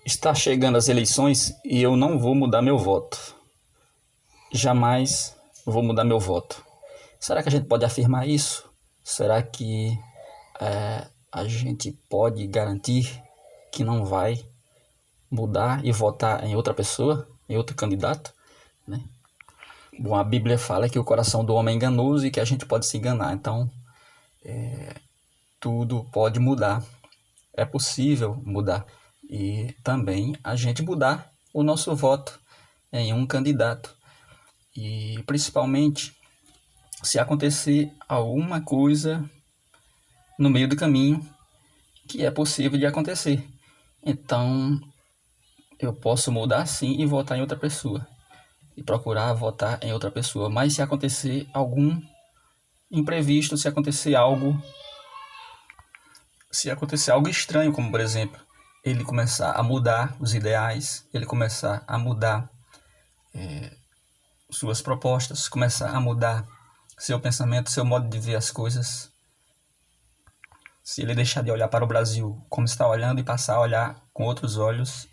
Está chegando as eleições e eu não vou mudar meu voto. Jamais vou mudar meu voto. Será que a gente pode afirmar isso? Será que a gente pode garantir que não vai mudar e votar em outra pessoa, em outro candidato, né? Bom, a Bíblia fala que o coração do homem é enganoso e que a gente pode se enganar. Então, tudo pode mudar. É possível mudar. E também a gente mudar o nosso voto em um candidato. E principalmente se acontecer alguma coisa no meio do caminho que é possível de acontecer. Então, eu posso mudar sim e votar em outra pessoa. E procurar votar em outra pessoa. Mas se acontecer algum imprevisto, se acontecer algo estranho, como por exemplo, ele começar a mudar os ideais, ele começar a mudar suas propostas, começar a mudar seu pensamento, seu modo de ver as coisas, se ele deixar de olhar para o Brasil como está olhando e passar a olhar com outros olhos,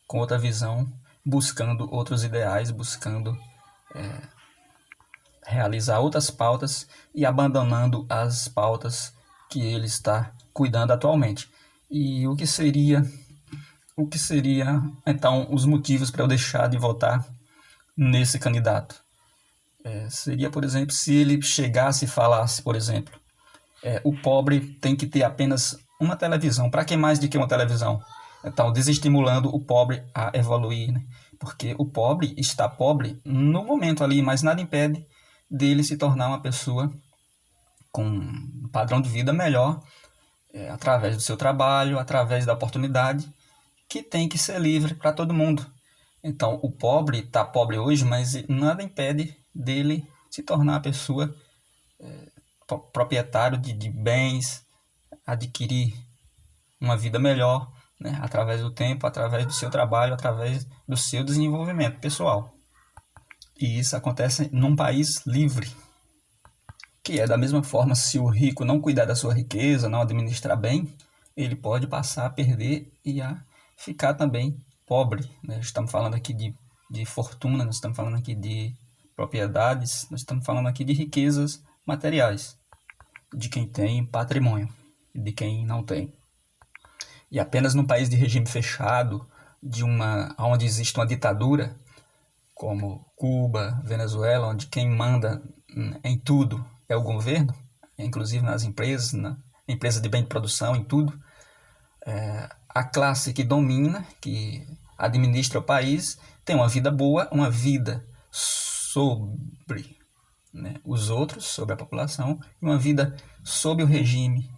com outra visão, buscando outros ideais, buscando realizar outras pautas e abandonando as pautas que ele está cuidando atualmente. E o que seria então os motivos para eu deixar de votar nesse candidato? Seria, por exemplo, se ele chegasse e falasse, por exemplo, o pobre tem que ter apenas uma televisão. Para que mais do que uma televisão? Então, desestimulando o pobre a evoluir, né? Porque o pobre está pobre no momento ali, mas nada impede dele se tornar uma pessoa com um padrão de vida melhor, através do seu trabalho, através da oportunidade, que tem que ser livre para todo mundo. Então, o pobre está pobre hoje, mas nada impede dele se tornar uma pessoa proprietário de bens, adquirir uma vida melhor, né, através do tempo, através do seu trabalho, através do seu desenvolvimento pessoal. E isso acontece num país livre, que é da mesma forma, se o rico não cuidar da sua riqueza, não administrar bem, ele pode passar a perder e a ficar também pobre, né? Estamos falando aqui de fortuna, nós estamos falando aqui de propriedades, nós estamos falando aqui de riquezas materiais, de quem tem patrimônio e de quem não tem. E apenas num país de regime fechado, onde existe uma ditadura, como Cuba, Venezuela, onde quem manda em tudo é o governo, inclusive nas empresas, na empresa de bem de produção, em tudo, a classe que domina, que administra o país, tem uma vida boa, uma vida sobre, né, os outros, sobre a população, e uma vida sob o regime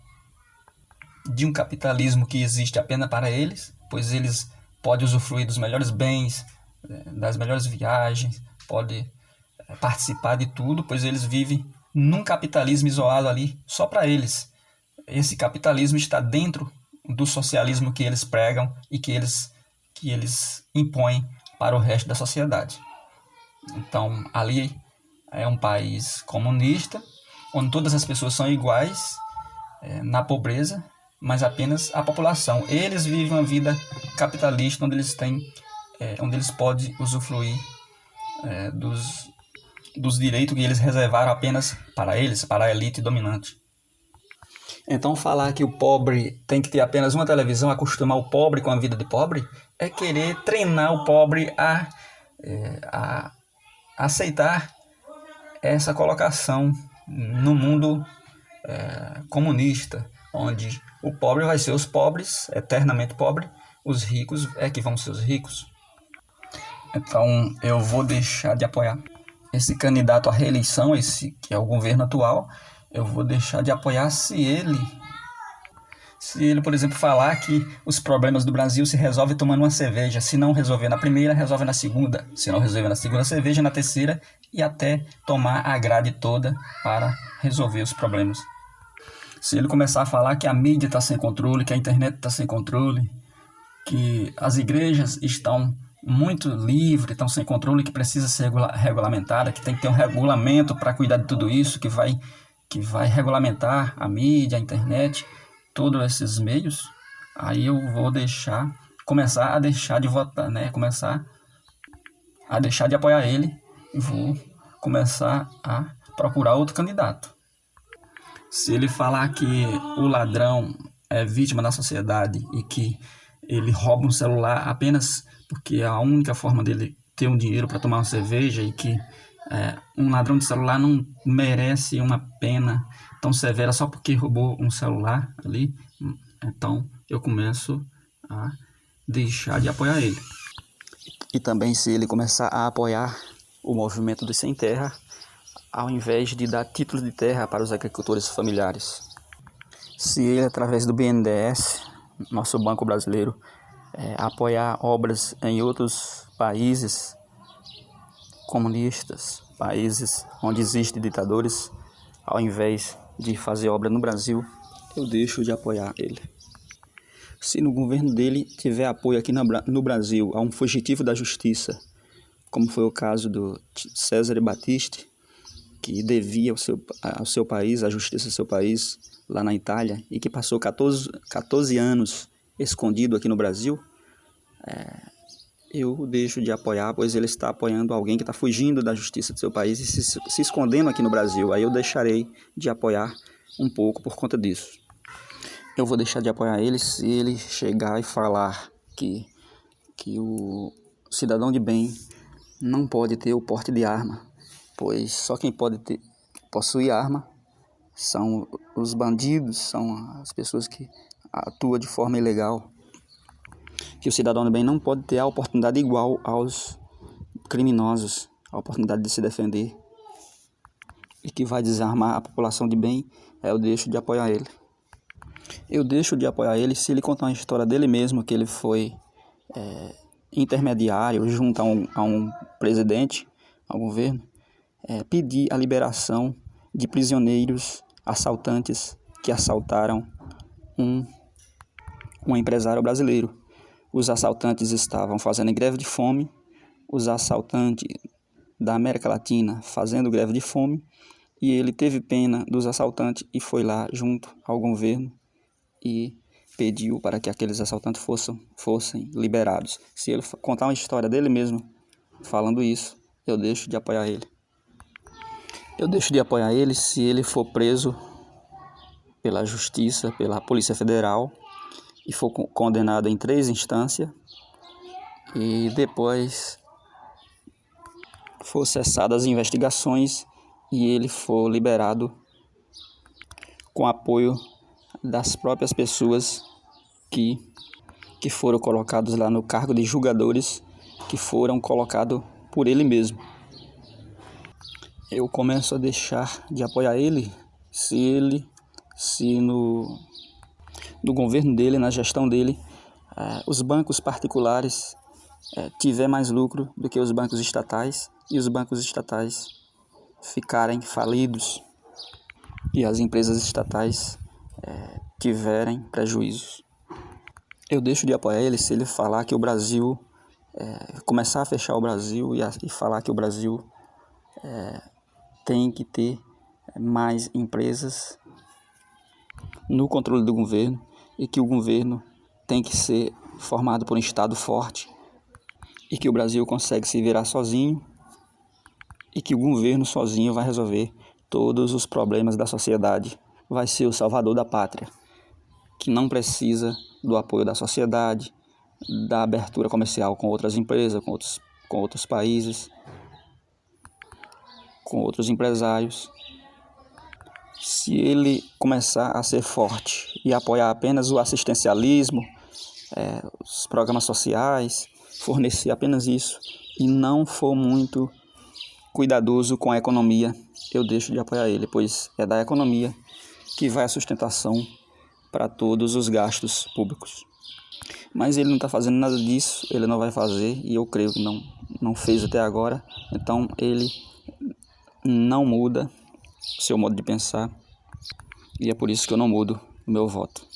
de um capitalismo que existe apenas para eles, pois eles podem usufruir dos melhores bens, das melhores viagens, podem participar de tudo, pois eles vivem num capitalismo isolado ali só para eles. Esse capitalismo está dentro do socialismo que eles pregam e que eles impõem para o resto da sociedade. Então, ali é um país comunista, onde todas as pessoas são iguais na pobreza, mas apenas a população. Eles vivem uma vida capitalista, onde eles podem usufruir dos direitos que eles reservaram apenas para eles, para a elite dominante. Então, falar que o pobre tem que ter apenas uma televisão, acostumar o pobre com a vida de pobre, é querer treinar o pobre a aceitar essa colocação no mundo comunista, onde o pobre vai ser os pobres, eternamente pobre, os ricos é que vão ser os ricos. Então, eu vou deixar de apoiar esse candidato à reeleição, esse que é o governo atual. Eu vou deixar de apoiar se ele, por exemplo, falar que os problemas do Brasil se resolvem tomando uma cerveja. Se não resolver na primeira, resolve na segunda. Se não resolver na segunda, cerveja na terceira, e até tomar a grade toda para resolver os problemas. Se ele começar a falar que a mídia está sem controle, que a internet está sem controle, que as igrejas estão muito livres, estão sem controle, que precisa ser regulamentada, que tem que ter um regulamento para cuidar de tudo isso, que vai regulamentar a mídia, a internet, todos esses meios, aí eu vou deixar começar a deixar de votar, né? Começar a deixar de apoiar ele e vou começar a procurar outro candidato. Se ele falar que o ladrão é vítima da sociedade e que ele rouba um celular apenas porque é a única forma dele ter um dinheiro para tomar uma cerveja e que um ladrão de celular não merece uma pena tão severa só porque roubou um celular ali, então eu começo a deixar de apoiar ele. E também se ele começar a apoiar o movimento dos sem terra, ao invés de dar títulos de terra para os agricultores familiares. Se ele, através do BNDES, nosso Banco Brasileiro, apoiar obras em outros países comunistas, países onde existem ditadores, ao invés de fazer obra no Brasil, eu deixo de apoiar ele. Se no governo dele tiver apoio aqui no Brasil a um fugitivo da justiça, como foi o caso do Cesare Battisti, que devia ao seu país, à justiça do seu país, lá na Itália, e que passou 14 anos escondido aqui no Brasil, eu deixo de apoiar, pois ele está apoiando alguém que está fugindo da justiça do seu país e se escondendo aqui no Brasil. Aí eu deixarei de apoiar um pouco por conta disso. Eu vou deixar de apoiar ele se ele chegar e falar que o cidadão de bem não pode ter o porte de arma, pois só quem pode possuir arma são os bandidos, são as pessoas que atuam de forma ilegal. Que o cidadão de bem não pode ter a oportunidade igual aos criminosos, a oportunidade de se defender, e que vai desarmar a população de bem, eu deixo de apoiar ele. Eu deixo de apoiar ele se ele contar uma história dele mesmo, que ele foi intermediário junto a um presidente, ao governo, pedir a liberação de prisioneiros assaltantes que assaltaram um empresário brasileiro. Os assaltantes estavam fazendo greve de fome, os assaltantes da América Latina fazendo greve de fome, e ele teve pena dos assaltantes e foi lá junto ao governo e pediu para que aqueles assaltantes fossem liberados. Se ele contar uma história dele mesmo falando isso, eu deixo de apoiar ele. Eu deixo de apoiar ele se ele for preso pela Justiça, pela Polícia Federal, e for condenado em 3 instâncias, e depois for cessadas as investigações e ele for liberado com apoio das próprias pessoas que foram colocados lá no cargo de julgadores, que foram colocados por ele mesmo. Eu começo a deixar de apoiar ele se no governo dele, na gestão dele, os bancos particulares tiver mais lucro do que os bancos estatais, e os bancos estatais ficarem falidos e as empresas estatais tiverem prejuízos. Eu deixo de apoiar ele se ele falar que o Brasil, começar a fechar o Brasil e falar que o Brasil tem que ter mais empresas no controle do governo, e que o governo tem que ser formado por um Estado forte, e que o Brasil consegue se virar sozinho, e que o governo sozinho vai resolver todos os problemas da sociedade, vai ser o salvador da pátria, que não precisa do apoio da sociedade, da abertura comercial com outras empresas, com outros países, com outros empresários. Se ele começar a ser forte e apoiar apenas o assistencialismo, os programas sociais, fornecer apenas isso, e não for muito cuidadoso com a economia, eu deixo de apoiar ele, pois é da economia que vai a sustentação para todos os gastos públicos. Mas ele não está fazendo nada disso, ele não vai fazer, e eu creio que não fez até agora. Então ele não muda o seu modo de pensar, e é por isso que eu não mudo o meu voto.